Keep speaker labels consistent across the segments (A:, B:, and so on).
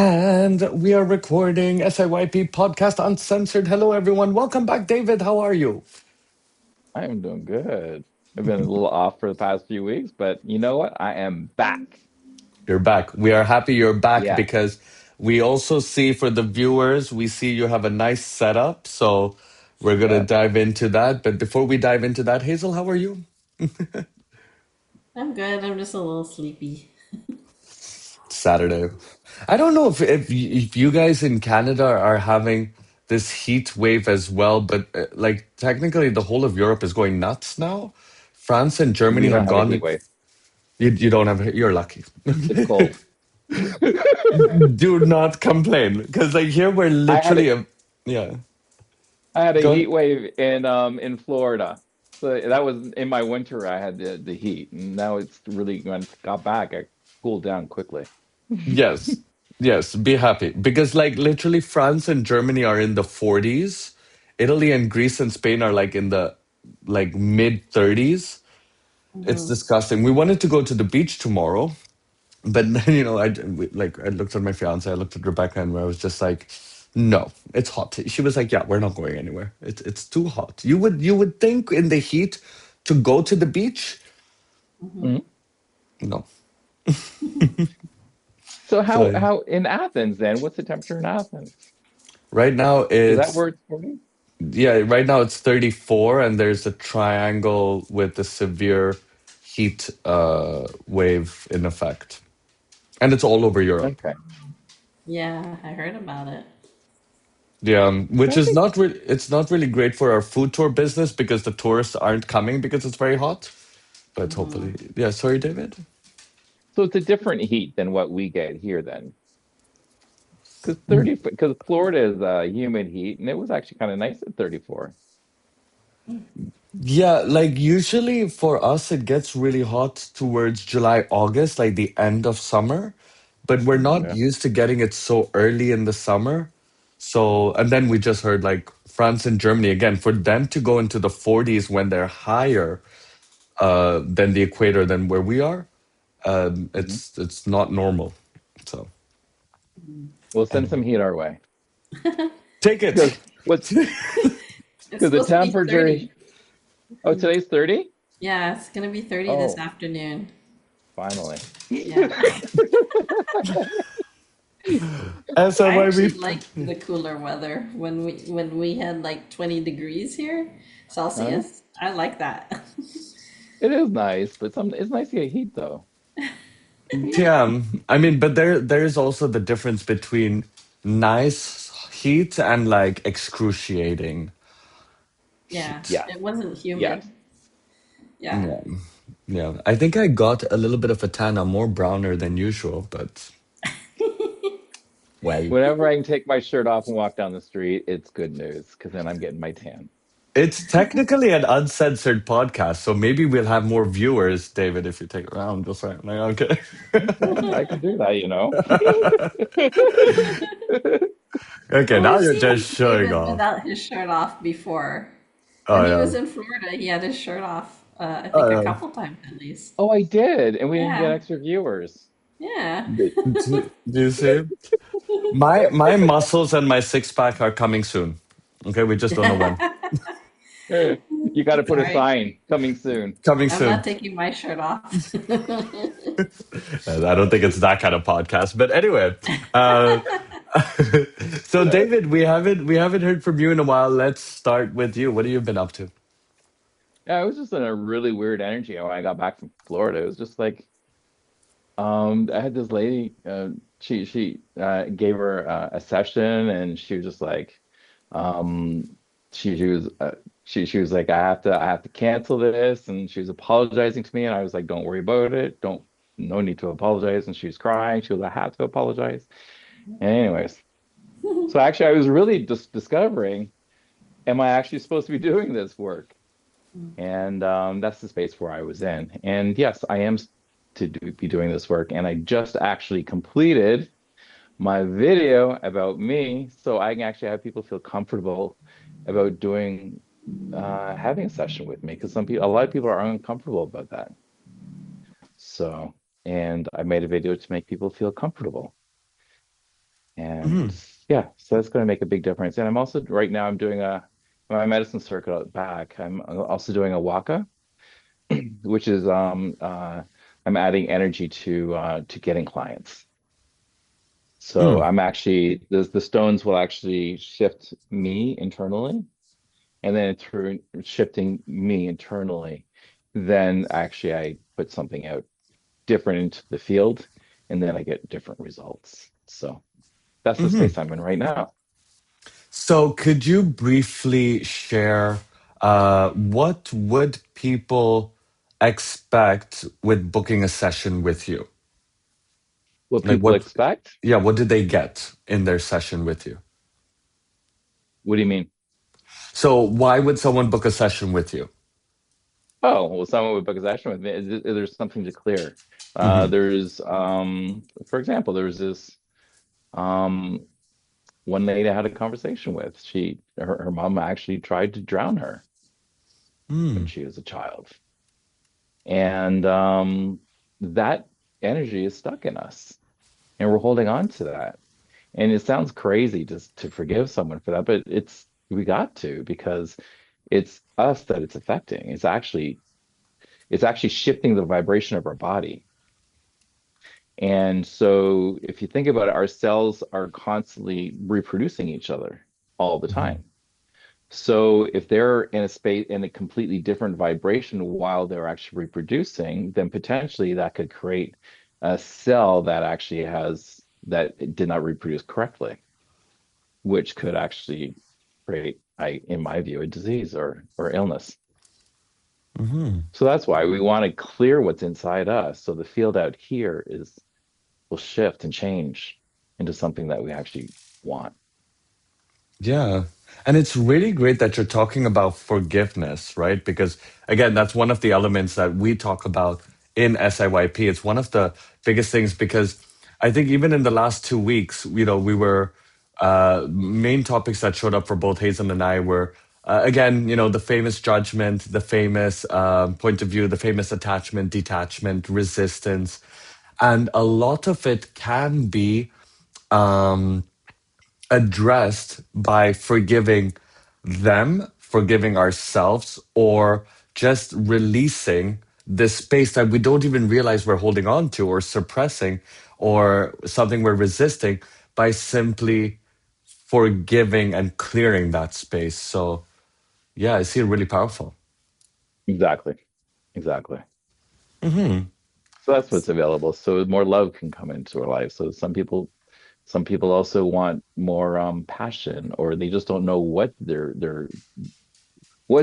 A: And we are recording SIYP Podcast Uncensored. Hello, everyone. Welcome back, David. How are you?
B: I am doing good. I've been a little off for the past few weeks, but you know what? I am back.
A: You're back. We are happy you're back
B: Yeah,
A: because we also see for the viewers, we see you have a nice setup. So we're going to
B: yeah.
A: dive into that. But before we dive into that, Hazel, how are you?
C: I'm good. I'm just a little sleepy.
A: Saturday. I don't know if you guys in Canada are having this heat wave as well, but like technically the whole of Europe is going nuts now. France and Germany
B: We don't
A: have
B: have a
A: gone.
B: heat wave.
A: You don't have. You're lucky.
B: It's cold.
A: Do not complain because like here we're
B: I had a,
A: literally yeah.
B: I had a
A: Go
B: heat
A: ahead.
B: wave in Florida. So that was in my winter. I had the heat, and now it's really when it got back, I cooled down quickly.
A: Yes, yes. Be happy because like literally France and Germany are in the 40s. Italy and Greece and Spain are like in the like mid 30s. It's
C: Hmm.
A: disgusting. We wanted to go to the beach tomorrow, but then like I looked at my fiance, I looked at Rebecca, and I was just like, "No, it's hot." She was like, "Yeah, we're not going anywhere. It's too hot." You would think in the heat to go to the beach.
C: Hmm.
B: Mhm.
A: No.
B: So how
A: So
B: how in Athens then? What's the temperature in Athens?
A: right now
B: Is that
A: it's
B: where it's 40?
A: yeah, right now it's 34, and there's a triangle with a severe heat wave in effect, and it's all over Europe.
B: Okay.
C: Yeah, I heard about it.
A: Yeah, which
B: I
A: is
B: think
A: not really it's not really great for our food tour business because the tourists aren't coming because it's very hot. But
C: Hmm.
A: hopefully, yeah. Sorry, David.
B: so. It's a different heat than what we get here then. Because Florida is humid heat, and it was actually kind of nice at 34.
A: Yeah, like usually for us, it gets really hot towards July, August, like the end of summer. But we're
C: Hmm.
A: not
B: Yeah.
A: used to getting it so early in the summer. So, and then we just heard like France and Germany again, for them to go into the 40s when they're higher than the equator than where we are,
B: Hmm.
A: it's not normal. So,
B: We'll send some
A: anyway,
B: heat our way.
A: take it.
B: Because what's
C: It's
B: because the
C: supposed to be
B: temperature.
C: 30.
B: Oh, today's 30?
C: Yeah, it's gonna be 30 this
B: Oh,
C: afternoon.
B: finally.
C: Yeah.
A: And so
C: I
A: why
C: actually
A: we
C: like the cooler weather when we had like 20 degrees here,
B: Huh?
C: Celsius. I like that.
B: It is nice, but it's nice to get heat though.
A: Yeah, I mean, but there is also the difference between nice heat and like excruciating
C: Yeah,
A: heat.
B: Yes.
C: it wasn't
B: Yes.
C: humid. Yeah.
A: Yeah, yeah. I think I got a little bit of a tan. I'm more browner than usual, but well,
B: Whenever I can take my shirt off and walk down the street, it's good news because then I'm getting my tan.
A: it's technically an uncensored podcast, so maybe we'll have more viewers, David, if you take it around. Just saying. Like, okay.
B: Okay, I can do that, you know.
A: Okay,
C: Well,
A: now
C: we've
A: you're
C: seen
A: just showing
C: David
A: off.
C: without his shirt off before.
A: Oh
C: When he
A: yeah.
C: was in Florida, he had his shirt off, I think a
A: Oh
C: couple times at least.
B: Oh, I did, and we didn't get
C: Yeah.
B: extra viewers.
C: Yeah.
A: yeah. Do you see? My muscles and my six pack are coming soon. Okay, we just don't know when.
B: You got to put a
C: Sorry.
B: sign coming soon.
A: Coming
C: I'm
A: soon.
C: not taking my shirt off.
A: I don't think it's that kind of podcast, but anyway. Uh, so David, we haven't heard from you in a while. Let's start with you. What have you been up to?
B: Yeah, I was just in a really weird energy when I got back from Florida. It was just like, I had this lady, she gave her a session, and she was just like, um, she was she was like, I have to cancel this, and she was apologizing to me, and I was like, don't worry about it, don't no need to apologize, and she was crying. She was, I have to apologize. And anyways, so actually, I was really just discovering, am I actually supposed to be doing this work? And that's the space where I was in. And yes, I am be doing this work. And I just actually completed my video about me, so I can actually have people feel comfortable about doing having a session with me, because a lot of people are uncomfortable about that. So, and I made a video to make people feel comfortable. And
A: Hmm.
B: yeah, so that's going to make a big difference. And I'm also right now I'm doing a my medicine circuit out back. I'm also doing a waka, which is I'm adding energy to getting clients. So
A: Mm.
B: I'm actually the stones will actually shift me internally, and then through shifting me internally, then actually I put something out different into the field, and then I get different results. So that's the
A: Hmm.
B: space I'm in right now.
A: So, could you briefly share what would people expect with booking a session with you?
B: What
A: Like,
B: people
A: what,
B: expect?
A: yeah, what did they get in their session with you?
B: What do you mean?
A: So, why would someone book a session with you?
B: Oh, well, someone would book a session with me. There's something to clear.
A: Hmm.
B: For example, there was this um, one lady I had a conversation with. Her mom actually tried to drown her when
A: Mm.
B: she was a child, and that energy is stuck in us, and we're holding on to that. And it sounds crazy just to forgive someone for that, but it's we got to because it's us that it's affecting. It's actually shifting the vibration of our body. And so if you think about it, our cells are constantly reproducing each other all the
A: Hmm.
B: time. So if they're in a space in a completely different vibration while they're actually reproducing, then potentially that could create a cell that actually has that did not reproduce correctly, which could actually create, in my view, a disease or illness.
A: Hmm.
B: So that's why we want to clear what's inside us. So the field out here is will shift and change into something that we actually want.
A: Yeah. And it's really great that you're talking about forgiveness, right? Because again, that's one of the elements that we talk about in SIYP. It's one of the biggest things because I think even in the last 2 weeks, we were main topics that showed up for both Hazen and I were again, the famous judgment, the famous point of view, the famous attachment, detachment, resistance. And a lot of it can be um, addressed by forgiving them, forgiving ourselves, or just releasing this space that we don't even realize we're holding on to or suppressing or something we're resisting by simply forgiving and clearing that space. So, yeah, I see it really powerful.
B: Exactly. Exactly.
A: Hmm.
B: So that's what's available. So more love can come into our life. So some people also want more passion, or they just don't know what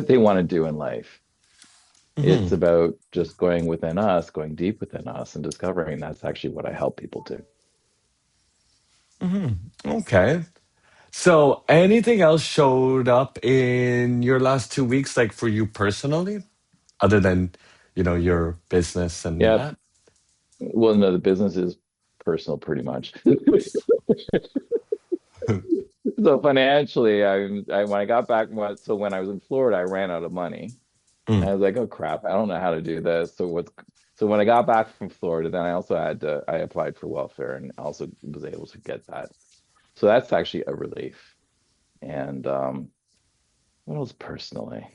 B: they want to do in life. It's
A: Hmm.
B: about just going within us, going deep within us and discovering that's actually what I help people do.
A: Hmm. Okay. So, anything else showed up in your last 2 weeks, like for you personally? Other than your business and
B: Yeah.
A: that.
B: Well, no, the business is personal pretty much. So financially, when I got back, so when I was in Florida, I ran out of money. And
A: Mm.
B: I was like, oh crap, I don't know how to do this. So when I got back from Florida, then I applied for welfare and also was able to get that. So that's actually a relief. And what else personally?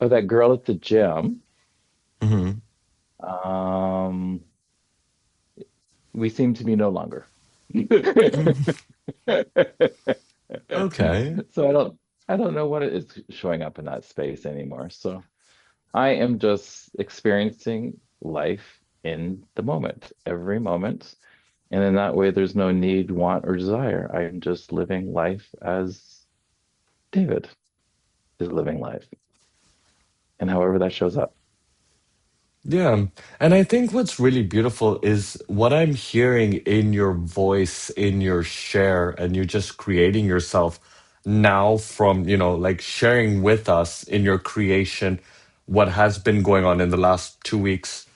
B: Oh, that girl at the gym.
A: Hmm.
B: Um, we seem to be no longer.
A: Okay.
B: So I don't know what it is showing up in that space anymore. So I am just experiencing life in the moment, every moment. And in that way, there's no need, want, or desire. I'm just living life as David is living life, and however that shows up.
A: Yeah. And I think what's really beautiful is what I'm hearing in your voice, in your share, and you just creating yourself now from, like sharing with us in your creation what has been going on in the last 2 weeks.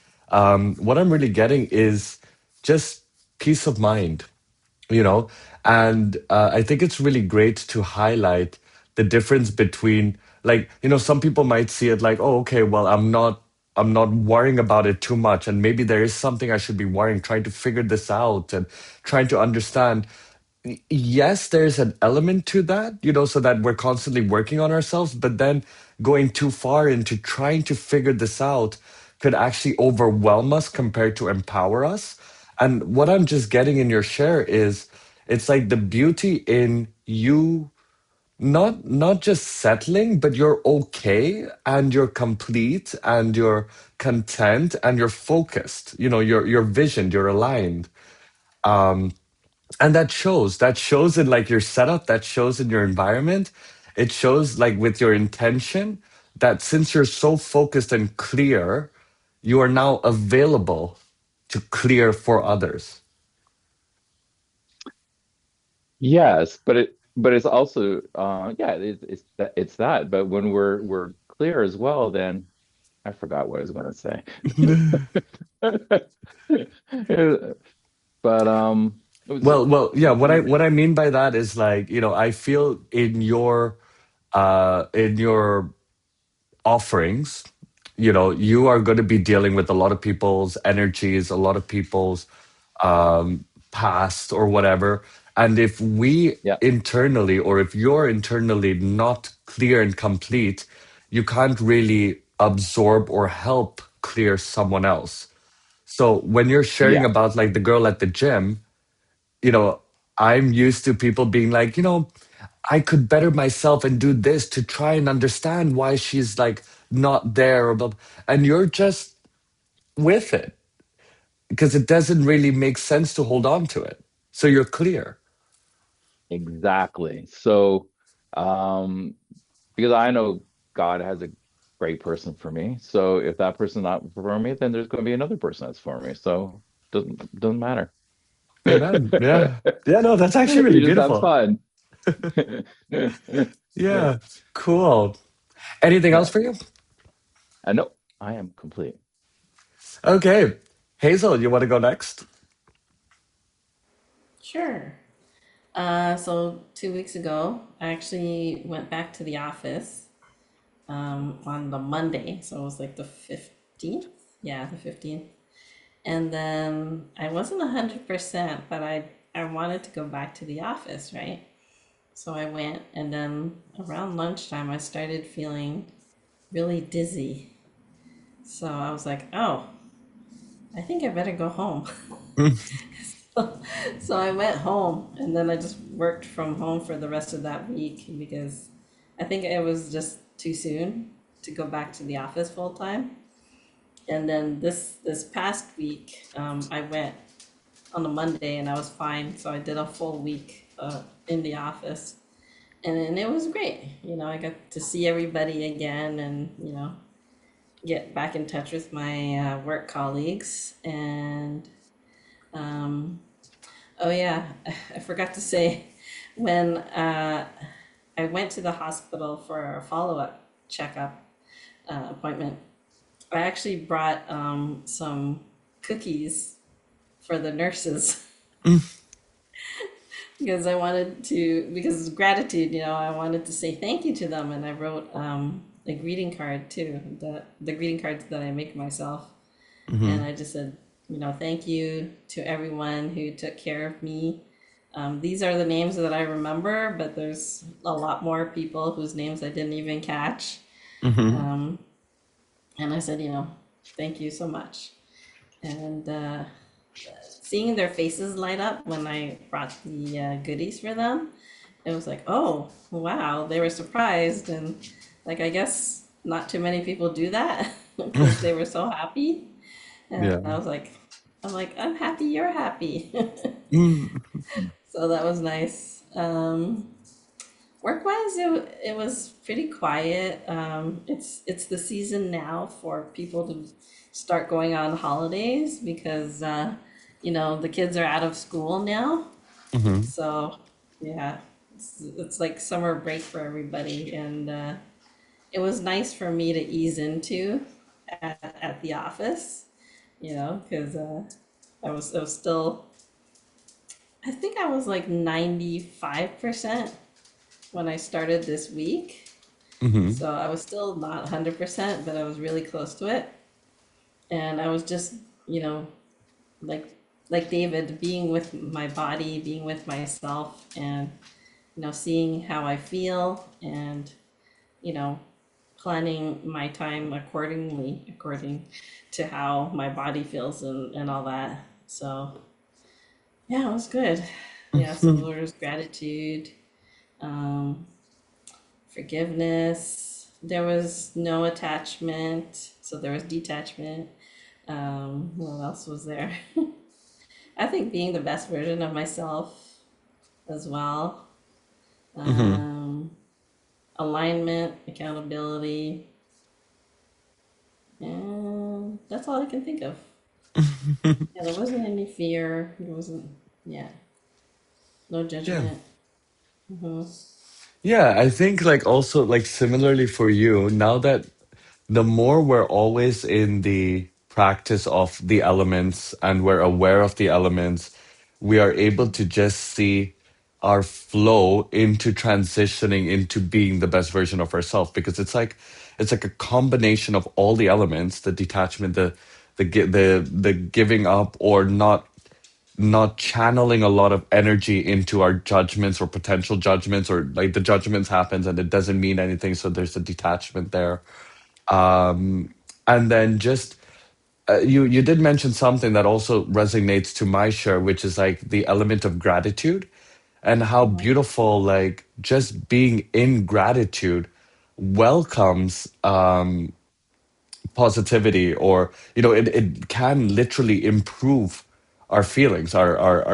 A: What I'm really getting is just peace of mind. And I think it's really great to highlight the difference between, like, some people might see it like, oh, okay, well, I'm not I'm not worrying about it too much, and maybe there is something I should be worrying, trying to figure this out and trying to understand. Yes, there's an element to that, so that we're constantly working on ourselves, but then going too far into trying to figure this out could actually overwhelm us compared to empower us. And what I'm just getting in your share is it's like the beauty in you not just settling, but you're okay and you're complete and you're content and you're focused. You're visioned, you're aligned. And that shows in like your setup, that shows in your environment, it shows like with your intention, that since you're so focused and clear, you are now available to clear for others.
B: Yes, but it's also yeah, it's that. But when we're clear as well, then I forgot what I was going to say. But it was
A: Well, yeah,
B: so
A: what I
B: you
A: what I mean by that is like, I feel in your offerings, you are going to be dealing with a lot of people's energies, a lot of people's past or whatever. And if we
B: yeah,
A: internally, or if you're internally not clear and complete, you can't really absorb or help clear someone else. So when you're sharing
B: yeah,
A: about like the girl at the gym, you know, I'm used to people being like, I could better myself and do this to try and understand why she's like not there or blah, and you're just with it because it doesn't really make sense to hold on to it. So you're clear.
B: exactly. So um because I know God has a great person for me. So if that person's not for me, then there's going to be another person that's for me. So doesn't matter.
A: Amen. Yeah. Yeah, no, that's actually really
B: You just have
A: beautiful.
B: fun.
A: Yeah. Cool. Anything else
B: Yeah.
A: for you?
B: I know I am complete.
A: Okay. Hazel, you want to go next?
C: Sure. So 2 weeks ago, I actually went back to the office on the Monday. So it was like the 15th. Yeah, the 15th. And then I wasn't 100%, but I wanted to go back to the office, right? So I went, and then around lunchtime, I started feeling really dizzy. So I was like, oh, I think I better go home. So I went home, and then I just worked from home for the rest of that week because I think it was just too soon to go back to the office full time. And then this past week, I went on a Monday and I was fine, so I did a full week in the office, and it was great. I got to see everybody again, and get back in touch with my work colleagues, and um, oh yeah, I forgot to say when I went to the hospital for a follow up checkup appointment. I actually brought some cookies for the nurses because I wanted to, because gratitude, I wanted to say thank you to them, and I wrote a greeting card too, the greeting cards that I make myself, and
A: Hmm.
C: I just said, thank you to everyone who took care of me. These are the names that I remember, but there's a lot more people whose names I didn't even catch.
A: Hmm.
C: Um, and I said, thank you so much. And seeing their faces light up when I brought the goodies for them, it was like, oh, wow, they were surprised. And like, I guess not too many people do that because they were so happy. And
A: Yeah.
C: I'm happy you're happy.
A: Mm.
C: So that was nice. Work wise, it was pretty quiet. It's the season now for people to start going on holidays because the kids are out of school now.
A: Hmm.
C: So yeah, it's like summer break for everybody, and it was nice for me to ease into at the office, because I was still, I think I was like 95% when I started this week.
A: Hmm.
C: So I was still not 100%, but I was really close to it. And I was just, you know, like like David, being with my body, being with myself, and seeing how I feel, and you know, planning my time accordingly, according to how my body feels, and all that. So yeah, it was good. Yeah, so there was gratitude, um, forgiveness. There was no attachment, so there was detachment. What else was there? I think being the best version of myself as well.
A: Hmm.
C: Um, alignment, accountability, and that's all I can think of. Yeah, there wasn't any fear. There wasn't, yeah, no
A: Yeah.
C: judgment. Hmm.
A: Yeah, I think like also like similarly for you, now that the more we're always in the practice of the elements and we're aware of the elements, we are able to just see our flow into transitioning into being the best version of ourselves because it's like a combination of all the elements, the detachment, the giving up or not channeling a lot of energy into our judgments or potential judgments or like the judgments happens and it doesn't mean anything so there's a detachment there. And then just you did mention something that also resonates to my share, which is like the element of gratitude and how beautiful like just being in gratitude welcomes positivity or it can literally improve our feelings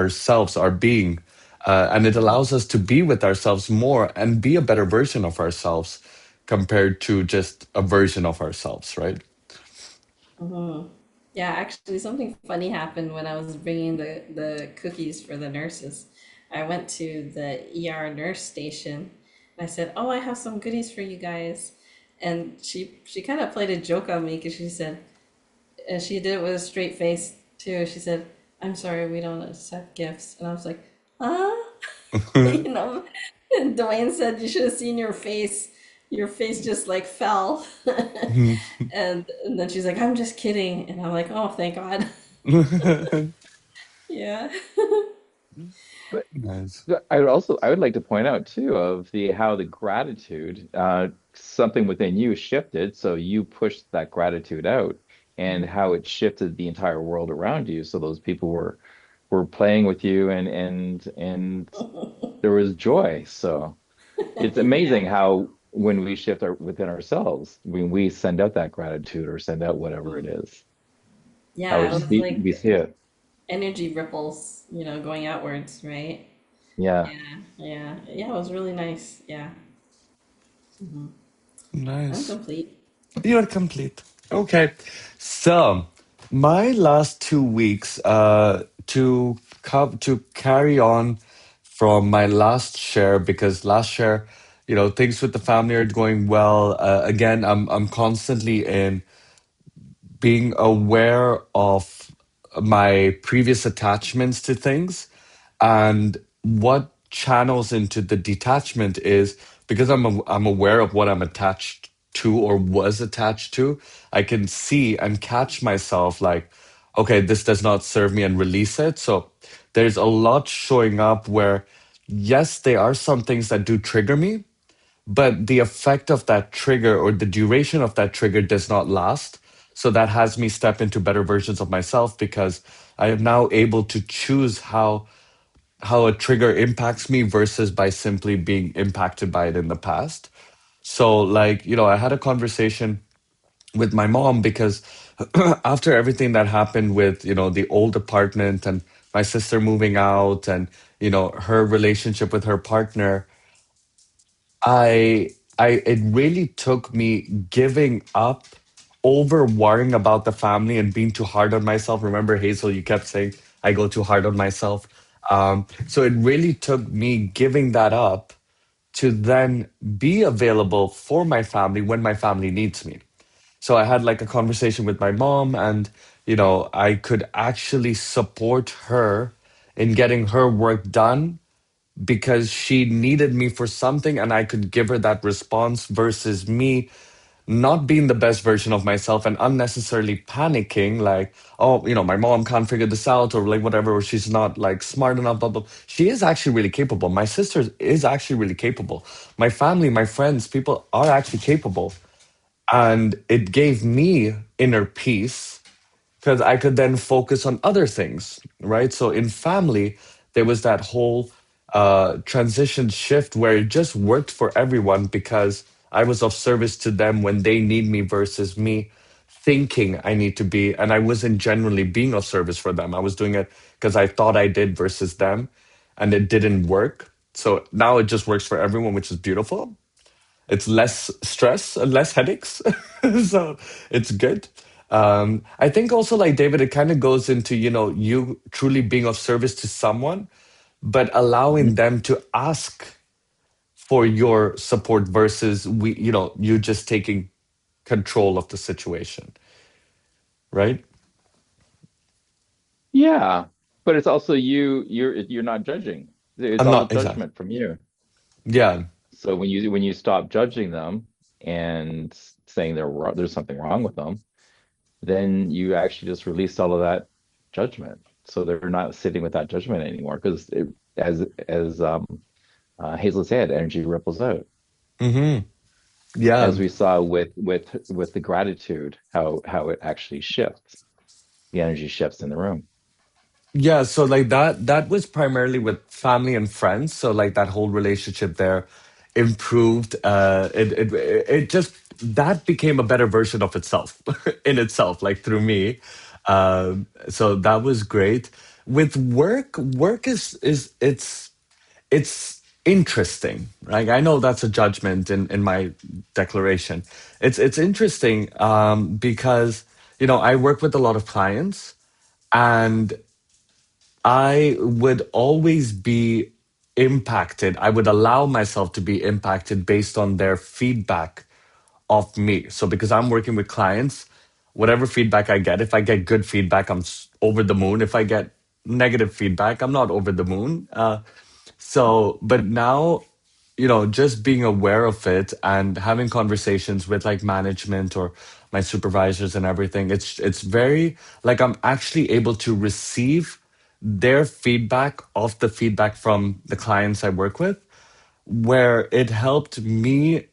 A: ourselves our being and it allows us to be with ourselves more and be a better version of ourselves compared to just a version of ourselves, right?
C: Hmm. Yeah, actually, something funny happened when I was bringing the cookies for the nurses. I went to the ER nurse station. And I said, "Oh, I have some goodies for you guys," and she kind of played a joke on me because she said, and she did it with a straight face too. She said, "I'm sorry, we don't accept gifts," and I was like, "Huh?" you know. And Dwayne said, "You should have seen your face. Your face just like fell." And then she's like, "I'm just kidding," and I'm like, "Oh, thank God." Yeah.
B: But
A: Nice.
B: I would like to point out too of the how the gratitude something within you shifted, so you pushed that gratitude out, and how it shifted the entire world around you. So those people were playing with you, and there was joy. So it's
C: Yeah.
B: amazing how when we shift within ourselves, when we send out that gratitude or send out whatever it is, how
C: Yeah,
B: it
C: it
B: just
C: was
B: we
C: like
B: see it.
C: energy ripples, going outwards, right?
B: Yeah.
C: Yeah, yeah, yeah. It was really nice. Yeah. Hmm. I'm
A: Nice.
C: complete.
A: You're complete. Okay. So, my last 2 weeks to carry on from my last share because last share, things with the family are going well. Again, I'm constantly in being aware of my previous attachments to things and what channels into the detachment is because I'm aware of what I'm attached to or was attached to. I can see and catch myself like, okay, this does not serve me and release it. So there's a lot showing up where, yes, there are some things that do trigger me, but the effect of that trigger or the duration of that trigger does not last. So that has me step into better versions of myself because I am now able to choose how a trigger impacts me versus by simply being impacted by it in the past. So like, I had a conversation with my mom because after everything that happened with, the old apartment and my sister moving out and, her relationship with her partner, I it really took me giving up over worrying about the family and being too hard on myself. Remember, Hazel, you kept saying I go too hard on myself. So it really took me giving that up to then be available for my family when my family needs me. So I had like a conversation with my mom, and I could actually support her in getting her work done because she needed me for something and I could give her that response versus me. not being the best version of myself and unnecessarily panicking, like, oh, my mom can't figure this out or like whatever, or she's not like smart enough, blah, blah. She is actually really capable. My sister is actually really capable. My family, my friends, people are actually capable. And it gave me inner peace because I could then focus on other things, right? So in family, there was that whole transition shift where it just worked for everyone because I was of service to them when they need me versus me thinking I need to be. And I wasn't generally being of service for them. I was doing it because I thought I did versus them, and it didn't work. So now it just works for everyone, which is beautiful. It's less stress and less headaches. So it's good. I think also, like David, it kind of goes into, you truly being of service to someone, but allowing
B: Mhm.
A: them to ask for your support versus you just taking control of the situation, right?
B: Yeah, but it's also you're not judging. It's
A: I'm
B: all
A: not exactly.
B: judgment from you.
A: Yeah.
B: So when you stop judging them and saying there's something wrong with them, then you actually just released all of that judgment. So they're not sitting with that judgment anymore because as Hazel said, energy ripples out.
A: Hmm. Yeah.
B: As we saw with the gratitude, how it actually shifts. The energy shifts in the room.
A: Yeah, so like that was primarily with family and friends. So like that whole relationship there improved. It just that became a better version of itself in itself, like through me. So that was great. With work is it's interesting, right? I know that's a judgment in my declaration. It's interesting because I work with a lot of clients, and I would always be impacted. I would allow myself to be impacted based on their feedback of me. So, because I'm working with clients, whatever feedback I get, if I get good feedback, I'm over the moon. If I get negative feedback, I'm not over the moon. But now, just being aware of it and having conversations with like management or my supervisors and everything, it's very like I'm actually able to receive their feedback of the feedback from the clients I work with, where it helped me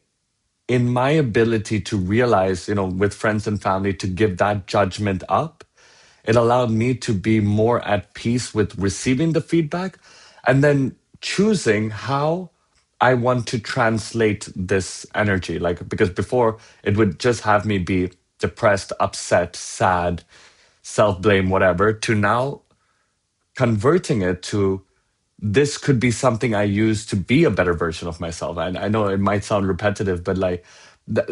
A: in my ability to realize, with friends and family, to give that judgment up. It allowed me to be more at peace with receiving the feedback and then choosing how I want to translate this energy. Like, because before it would just have me be depressed, upset, sad, self blame, whatever, to now converting it to this could be something I use to be a better version of myself. And I know it might sound repetitive, but like,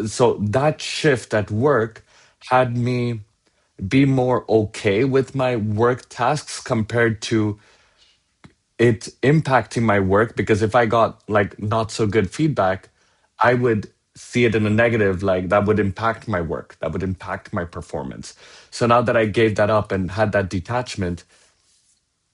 A: so that shift at work had me be more okay with my work tasks compared to it impacting my work. Because if I got like not so good feedback, I would see it in a negative, like that would impact my work, that would impact my performance. So now that I gave that up and had that detachment,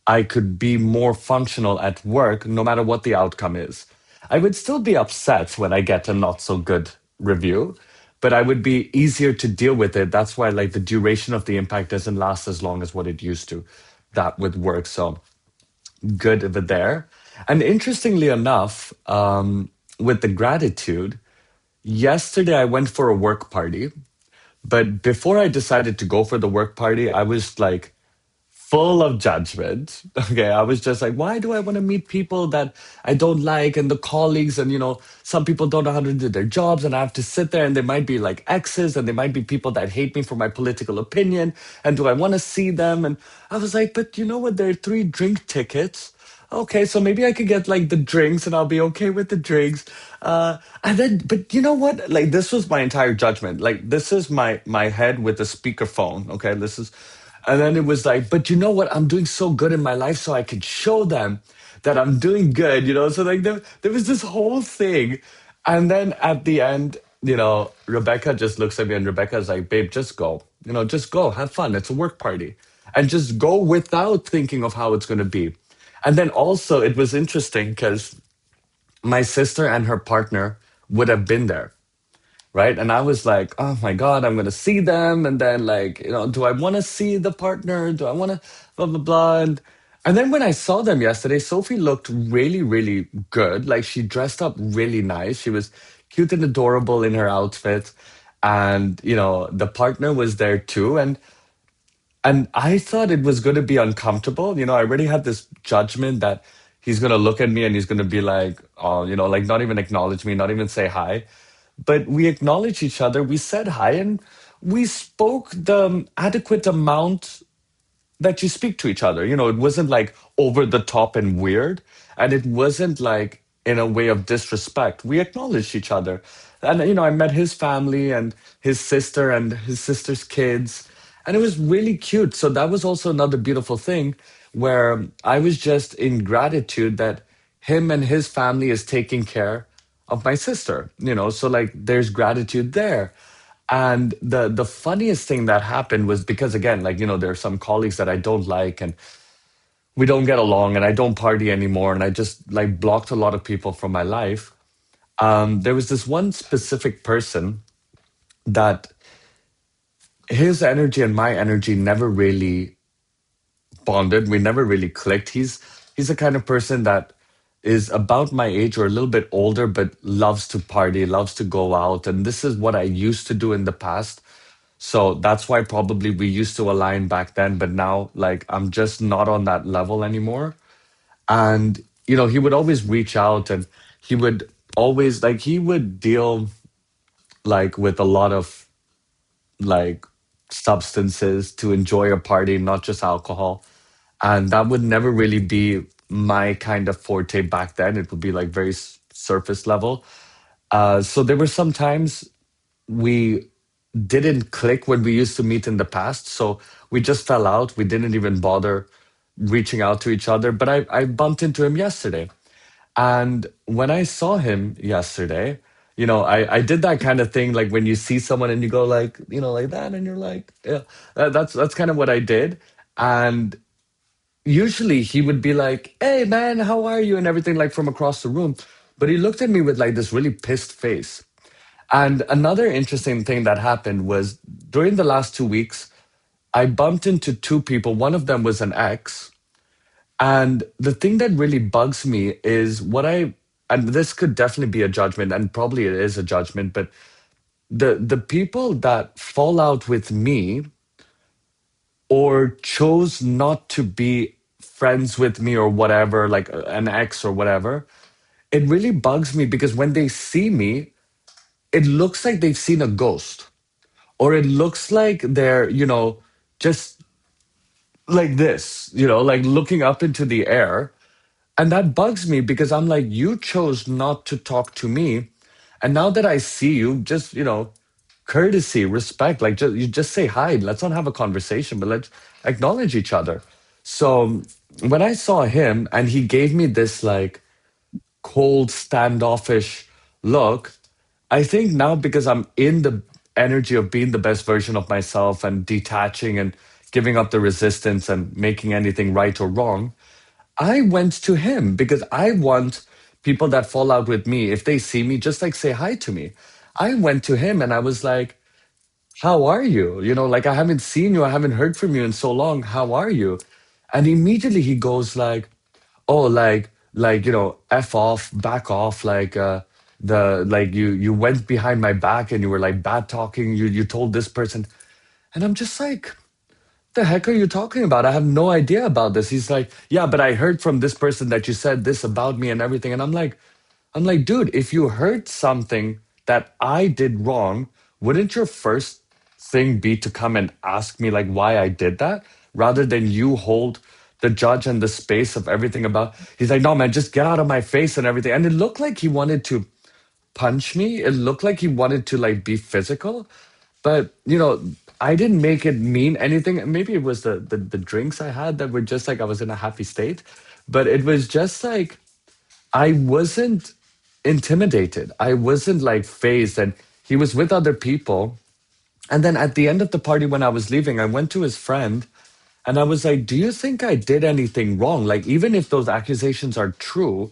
A: I could be more functional at work no matter what the outcome is. I would still be upset when I get a not so good review, but I would be easier to deal with it. That's why like the duration of the impact doesn't last as long as what it used to. That with work. So good over there. And interestingly enough, with the gratitude, yesterday I went for a work party. But before I decided to go for the work party, I was like, full of judgment. Okay, I was just like, why do I want to meet people that I don't like and the colleagues and some people don't know how to do their jobs and I have to sit there and they might be like exes and they might be people that hate me for my political opinion and do I want to see them? And I was like, but you know what? There are 3 drink tickets. Okay, so maybe I could get like the drinks and I'll be okay with the drinks. And then, but you know what? Like this was my entire judgment. Like this is my head with a speakerphone. Okay, this is, and then it was like, but you know what? I'm doing so good in my life, so I could show them that I'm doing good. So like there was this whole thing, and then at the end, Rebecca just looks at me and Rebecca's like, babe, just go. Just go, have fun. It's a work party, and just go without thinking of how it's going to be. And then also, it was interesting because my sister and her partner would have been there, right? And I was like, oh my God, I'm gonna see them, and then like, do I want to see the partner? Do I want to blah blah blah? And then when I saw them yesterday, Sophie looked really, really good. Like she dressed up really nice. She was cute and adorable in her outfit. And, the partner was there too. And I thought it was going to be uncomfortable. I already had this judgment that he's going to look at me and he's going to be like, oh, like not even acknowledge me, not even say hi. But we acknowledged each other. We said hi and we spoke the adequate amount that you speak to each other. It wasn't like over the top and weird, and it wasn't like in a way of disrespect. We acknowledged each other. And, I met his family and his sister's kids, and it was really cute. So that was also another beautiful thing where I was just in gratitude that him and his family is taking care of my sister, so like there's gratitude there. And the funniest thing that happened was because again, like, there are some colleagues that I don't like and we don't get along and I don't party anymore and I just like blocked a lot of people from my life. There was this one specific person that his energy and my energy never really bonded. We never really clicked. He's the kind of person that is about my age or a little bit older, but loves to party, loves to go out. And this is what I used to do in the past. So that's why probably we used to align back then, but now like I'm just not on that level anymore. And he would always reach out and he would always like he would deal like with a lot of like substances to enjoy a party, not just alcohol. And that would never really be my kind of forte back then. It would be like very surface level. So there were some times we didn't click when we used to meet in the past. So we just fell out. We didn't even bother reaching out to each other. But I bumped into him yesterday. And when I saw him yesterday, I did that kind of thing, like when you see someone and you go like, like that, and you're like, yeah, that's kind of what I did. And usually he would be like, hey man, how are you? And everything like from across the room. But he looked at me with like this really pissed face. And another interesting thing that happened was during the last 2 weeks, I bumped into two people. One of them was an ex. And the thing that really bugs me is and this could definitely be a judgment, and probably it is a judgment, but the people that fall out with me or chose not to be friends with me or whatever, like an ex or whatever, it really bugs me because when they see me, it looks like they've seen a ghost or it looks like they're, just like this, like looking up into the air. And that bugs me because I'm like, you chose not to talk to me. And now that I see you, just, courtesy, respect, like you just say hi. Let's not have a conversation, but let's acknowledge each other. So when I saw him and he gave me this like cold, standoffish look, I think now because I'm in the energy of being the best version of myself and detaching and giving up the resistance and making anything right or wrong, I went to him because I want people that fall out with me, if they see me, just like say hi to me. I went to him and I was like, how are you? Like I haven't seen you, I haven't heard from you in so long. How are you? And immediately he goes like, oh, like, F off, back off, like the like you went behind my back and you were like bad talking, you told this person. And I'm just like, the heck are you talking about? I have no idea about this. He's like, yeah, but I heard from this person that you said this about me and everything. And I'm like, dude, if you heard something that I did wrong, wouldn't your first thing be to come and ask me like why I did that rather than you hold the judge and the space of everything about. He's like, no, man, just get out of my face and everything. And it looked like he wanted to punch me. It looked like he wanted to like be physical, but I didn't make it mean anything. Maybe it was the drinks I had that were just like I was in a happy state, but it was just like I wasn't intimidated. I wasn't like phased, and he was with other people. And then at the end of the party, when I was leaving, I went to his friend and I was like, do you think I did anything wrong? Like, even if those accusations are true,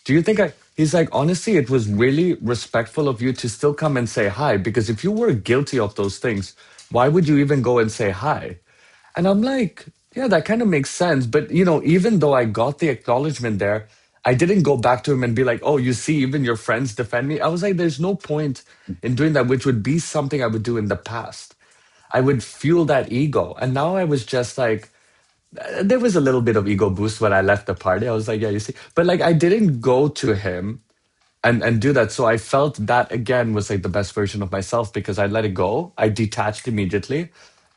A: do you think I He's like, honestly, it was really respectful of you to still come and say hi, because if you were guilty of those things, why would you even go and say hi? And I'm like, yeah, that kind of makes sense. But, even though I got the acknowledgement there, I didn't go back to him and be like, oh, you see, even your friends defend me. I was like, there's no point in doing that, which would be something I would do in the past. I would fuel that ego. And now I was just like, there was a little bit of ego boost when I left the party. I was like, yeah, you see. But like, I didn't go to him and do that. So I felt that again was like the best version of myself because I let it go. I detached immediately.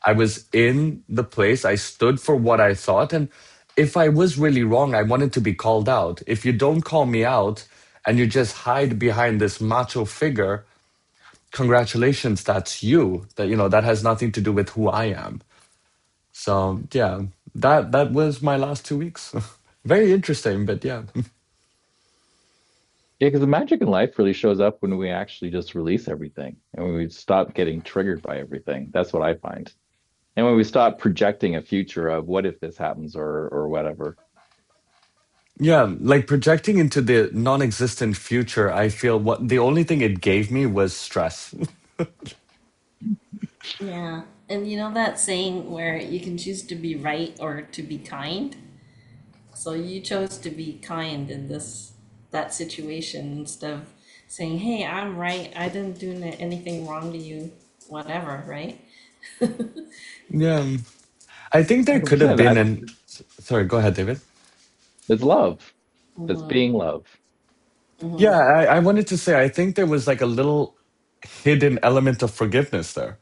A: I was in the place. I stood for what I thought. And if I was really wrong, I wanted to be called out. If you don't call me out and you just hide behind this macho figure, congratulations, that's you. That has nothing to do with who I am. So yeah, that was my last 2 weeks. Very interesting, but yeah.
B: Yeah, because the magic in life really shows up when we actually just release everything and when we stop getting triggered by everything. That's what I find. And when we stop projecting a future of what if this happens or whatever.
A: Yeah, like projecting into the non-existent future, I feel what the only thing it gave me was stress.
C: Yeah. And you know that saying where you can choose to be right or to be kind? So you chose to be kind in that situation instead of saying, "Hey, I'm right. I didn't do anything wrong to you." Whatever, right?
A: Yeah, I think there could have
B: 100%.
A: been sorry, go ahead, David.
B: It's love. It's
C: Mm-hmm.
B: being love.
A: Yeah,
C: Mm-hmm.
A: I wanted to say I think there was like a little hidden element of forgiveness there,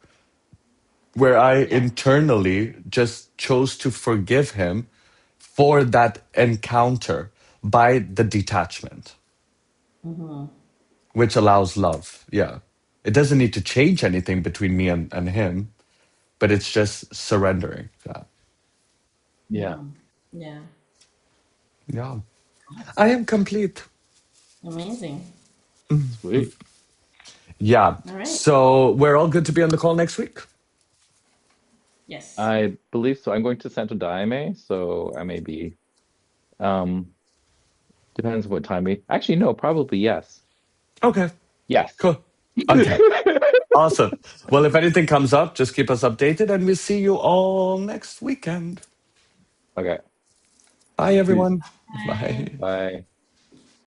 A: where I
C: Yeah.
A: internally just chose to forgive him for that encounter by the detachment,
C: Mm-hmm.
A: which allows love. Yeah. It doesn't need to change anything between me and him, but it's just surrendering. Yeah.
B: Yeah.
C: Mm-hmm. Yeah.
A: Yeah. I
C: Awesome.
A: am complete.
C: Amazing.
B: Sweet.
A: Yeah.
C: All right.
A: So we're all good to be on the call next week.
C: Yes.
B: I believe so. I'm going to Santo Daime, so I may be um depends what time we actually no, probably yes.
A: Okay.
B: Yes.
A: Cool. Okay. Awesome. Well, if anything comes up, just keep us updated and we'll see you all next weekend.
B: Okay.
A: Bye,
B: Peace.
A: everyone.
C: Bye.
A: Bye.
B: Bye.